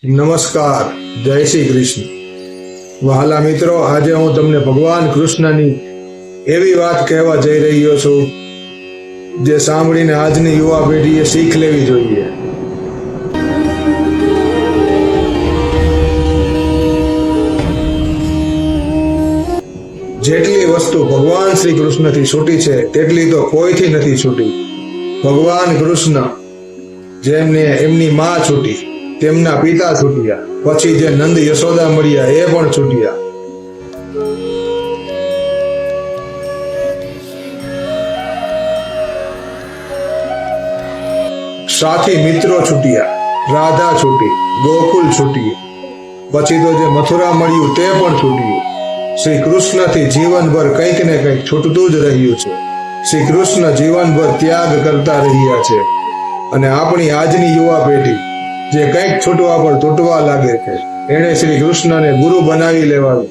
નમસ્કાર, જય શ્રી કૃષ્ણ. વહાલા મિત્રો, આજે હું તમને ભગવાન કૃષ્ણની એવી વાત કહેવા જઈ રહ્યો છું જે સાંભળીને આજની યુવા પેઢીએ શીખ લેવી જોઈએ. જેટલી વસ્તુ ભગવાન શ્રી કૃષ્ણથી છૂટી છે તેટલી તો કોઈથી નથી છૂટી. ભગવાન કૃષ્ણ જેમને એમની માં છૂટી, તેમના પિતા છૂટ્યા, પછી જે નંદ યશોદા મળ્યા એ પણ છૂટ્યા. સાથી મિત્રો છૂટ્યા, રાધા છૂટી, ગોકુલ છૂટી, પછી તો જે મથુરા મળ્યું તે પણ છૂટ્યું. શ્રી કૃષ્ણથી જીવનભર કંઈક ને કંઈક છૂટતું જ રહ્યું છે. શ્રી કૃષ્ણ જીવનભર ત્યાગ કરતા રહ્યા છે અને આપણી આજની યુવા પેઢી જે કંઈક છૂટવા પર તૂટવા લાગે છે, એણે શ્રી કૃષ્ણને ગુરુ બનાવી લેવાનું.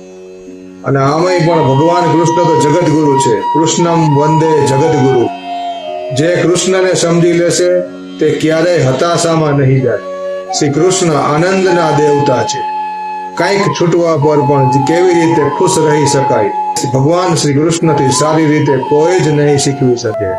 અને આમાંય પણ ભગવાન કૃષ્ણ તો જગત ગુરુ છે. કૃષ્ણમ વંદે જગત ગુરુ. જે કૃષ્ણને સમજી લેશે તે ક્યારેય હતાશામાં નહીં જાય. શ્રી કૃષ્ણ આનંદના દેવતા છે. કંઈક છૂટવા પર પણ કેવી રીતે ખુશ રહી શકાય, ભગવાન શ્રી કૃષ્ણથી સારી રીતે કોઈ જ નહીં શીખવી શકે.